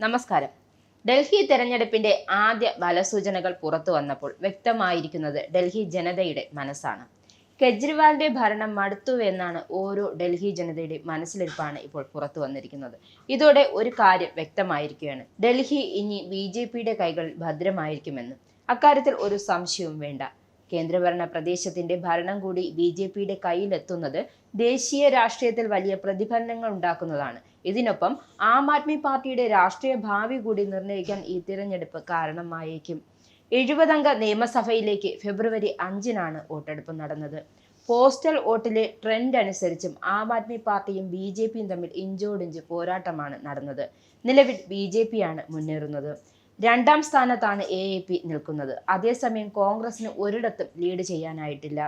നമസ്കാരം. ഡൽഹി തെരഞ്ഞെടുപ്പിന്റെ ആദ്യ ഫലസൂചനകൾ പുറത്തു വന്നപ്പോൾ വ്യക്തമായിരിക്കുന്നത് ഡൽഹി ജനതയുടെ മനസ്സാണ്. കെജ്രിവാളിന്റെ ഭരണം മടുത്തു എന്നാണ് ഓരോ ഡൽഹി ജനതയുടെ മനസ്സിലിരിപ്പാണ് ഇപ്പോൾ പുറത്തു വന്നിരിക്കുന്നത്. ഇതോടെ ഒരു കാര്യം വ്യക്തമായിരിക്കുകയാണ്, ഡൽഹി ഇനി BJPയുടെ കൈകളിൽ ഭദ്രമായിരിക്കുമെന്ന്. അക്കാര്യത്തിൽ ഒരു സംശയവും വേണ്ട. കേന്ദ്രഭരണ പ്രദേശത്തിന്റെ ഭരണം കൂടി BJPയുടെ കയ്യിലെത്തുന്നത് ദേശീയ രാഷ്ട്രീയത്തിൽ വലിയ പ്രതിഫലനങ്ങൾ ഉണ്ടാക്കുന്നതാണ്. ഇതിനൊപ്പം ആം ആദ്മി പാർട്ടിയുടെ രാഷ്ട്രീയ ഭാവി കൂടി നിർണ്ണയിക്കാൻ ഈ തിരഞ്ഞെടുപ്പ് കാരണമായേക്കും. 70 അംഗ നിയമസഭയിലേക്ക് ഫെബ്രുവരി 5-നാണ് വോട്ടെടുപ്പ് നടന്നത്. പോസ്റ്റൽ വോട്ടിലെ ട്രെൻഡ് അനുസരിച്ചും ആം ആദ്മി പാർട്ടിയും BJPയും തമ്മിൽ ഇഞ്ചോടിഞ്ച് പോരാട്ടമാണ് നടന്നത്. നിലവിൽ BJPയാണ് മുന്നേറുന്നത്. 2ാം സ്ഥാനത്താണ് AAP നിൽക്കുന്നത്. അതേസമയം കോൺഗ്രസിന് ഒരിടത്തും ലീഡ് ചെയ്യാനായിട്ടില്ല.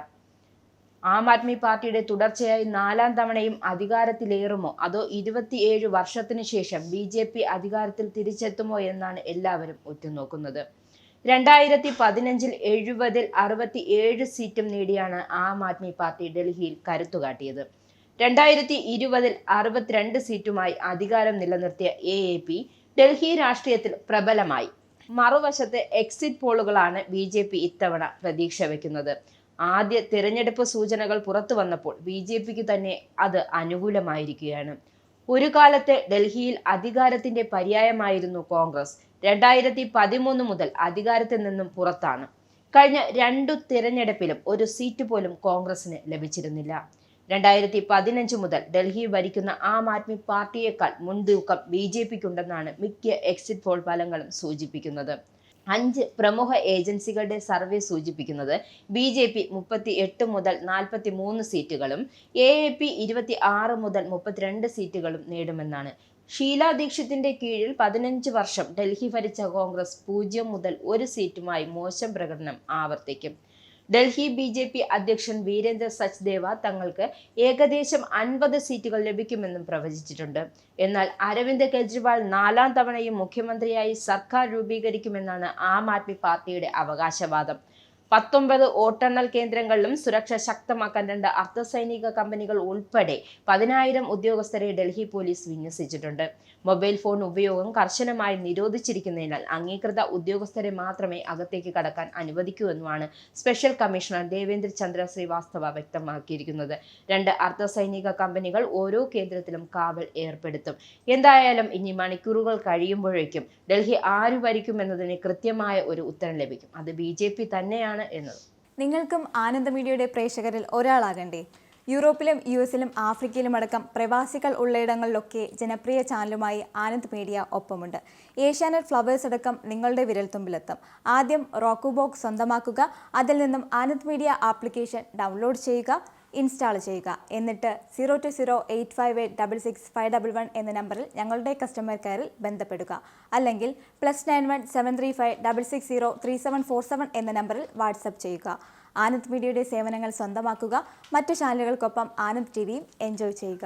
ആം ആദ്മി പാർട്ടിയുടെ തുടർച്ചയായി 4ാം തവണയും അധികാരത്തിലേറുമോ അതോ 27 വർഷത്തിനു ശേഷം BJP അധികാരത്തിൽ തിരിച്ചെത്തുമോ എന്നാണ് എല്ലാവരും ഉറ്റുനോക്കുന്നത്. 2015-ൽ 70-ൽ 67 സീറ്റും നേടിയാണ് ആം ആദ്മി പാർട്ടി ഡൽഹിയിൽ കരുത്തുകാട്ടിയത്. 2020-ൽ 62 സീറ്റുമായി അധികാരം നിലനിർത്തിയ AAP ഡൽഹി രാഷ്ട്രീയത്തിൽ പ്രബലമായി. മറുവശത്ത് എക്സിറ്റ് പോളുകളാണ് BJP ഇത്തവണ പ്രതീക്ഷ വയ്ക്കുന്നത്. ആദ്യ തിരഞ്ഞെടുപ്പ് സൂചനകൾ പുറത്തു വന്നപ്പോൾ BJPക്ക് തന്നെ അത് അനുകൂലമായിരിക്കുകയാണ്. ഒരു കാലത്ത് ഡൽഹിയിൽ അധികാരത്തിന്റെ പര്യായമായിരുന്നു കോൺഗ്രസ്. 2013 മുതൽ അധികാരത്തിൽ നിന്നും പുറത്താണ്. കഴിഞ്ഞ 2 തിരഞ്ഞെടുപ്പിലും ഒരു സീറ്റ് പോലും കോൺഗ്രസിന് ലഭിച്ചിരുന്നില്ല. 2015 മുതൽ ഡൽഹി ഭരിക്കുന്ന ആം ആദ്മി പാർട്ടിയേക്കാൾ മുൻതൂക്കം BJPക്കുണ്ടെന്നാണ് മിക്ക എക്സിറ്റ് പോൾ ഫലങ്ങളും സൂചിപ്പിക്കുന്നത്. 5 പ്രമുഖ ഏജൻസികളുടെ സർവേ സൂചിപ്പിക്കുന്നത് BJP 38 മുതൽ 43 സീറ്റുകളും AAP 26 മുതൽ 32 സീറ്റുകളും നേടുമെന്നാണ്. ഷീല ദീക്ഷിതിന്റെ കീഴിൽ 15 വർഷം ഡൽഹി ഭരിച്ച കോൺഗ്രസ് 0 മുതൽ 1 സീറ്റുമായി മോശം പ്രകടനം ആവർത്തിക്കും. ഡൽഹി BJP അധ്യക്ഷൻ വീരേന്ദ്ര സച്ദേവ തങ്ങൾക്ക് ഏകദേശം 50 സീറ്റുകൾ ലഭിക്കുമെന്നും പ്രവചിച്ചിട്ടുണ്ട്. എന്നാൽ അരവിന്ദ് കെജ്രിവാൾ 4ാം തവണയും മുഖ്യമന്ത്രിയായി സർക്കാർ രൂപീകരിക്കുമെന്നാണ് ആം ആദ്മി പാർട്ടിയുടെ അവകാശവാദം. 19 വോട്ടെണ്ണൽ കേന്ദ്രങ്ങളിലും സുരക്ഷ ശക്തമാക്കാൻ 2 അർദ്ധസൈനിക കമ്പനികൾ ഉൾപ്പെടെ 10,000 ഉദ്യോഗസ്ഥരെ ഡൽഹി പോലീസ് വിന്യസിച്ചിട്ടുണ്ട്. മൊബൈൽ ഫോൺ ഉപയോഗം കർശനമായി നിരോധിച്ചിരിക്കുന്നതിനാൽ അംഗീകൃത ഉദ്യോഗസ്ഥരെ മാത്രമേ അകത്തേക്ക് കടക്കാൻ അനുവദിക്കൂ എന്നുമാണ് സ്പെഷ്യൽ കമ്മീഷണർ ദേവേന്ദ്ര ചന്ദ്ര ശ്രീവാസ്തവ വ്യക്തമാക്കിയിരിക്കുന്നത്. 2 അർദ്ധസൈനിക കമ്പനികൾ ഓരോ കേന്ദ്രത്തിലും കാവൽ ഏർപ്പെടുത്തും. എന്തായാലും ഇനി മണിക്കൂറുകൾ കഴിയുമ്പോഴേക്കും ഡൽഹി ആര് ഭരിക്കുമെന്നതിന് കൃത്യമായ ഒരു ഉത്തരം ലഭിക്കും. അത് BJP തന്നെയാണ് എന്നത്. നിങ്ങൾക്കും ആനന്ദ മീഡിയയുടെ പ്രേക്ഷകരിൽ ഒരാളാകണ്ടേ? യൂറോപ്പിലും US-ലും ആഫ്രിക്കയിലും അടക്കം പ്രവാസികൾ ഉള്ളയിടങ്ങളിലൊക്കെ ജനപ്രിയ ചാനലുമായി ആനന്ദ് മീഡിയ ഒപ്പമുണ്ട്. ഏഷ്യാനെറ്റ് ഫ്ലവേഴ്സ് അടക്കം നിങ്ങളുടെ വിരൽത്തുമ്പിലെത്തും. ആദ്യം റോക്കു ബോക്സ് സ്വന്തമാക്കുക. അതിൽ നിന്നും ആനന്ദ് മീഡിയ ആപ്ലിക്കേഷൻ ഡൗൺലോഡ് ചെയ്യുക, ഇൻസ്റ്റാൾ ചെയ്യുക. എന്നിട്ട് 02085866511 എന്ന നമ്പറിൽ ഞങ്ങളുടെ കസ്റ്റമർ കെയറിൽ ബന്ധപ്പെടുക. അല്ലെങ്കിൽ +91 735 660 3747 എന്ന നമ്പറിൽ വാട്സപ്പ് ചെയ്യുക. ആനന്ദ് മീഡിയയുടെ സേവനങ്ങൾ സ്വന്തമാക്കുക. മറ്റു ചാനലുകൾക്കൊപ്പം ആനന്ദ് TVയും എൻജോയ് ചെയ്യുക.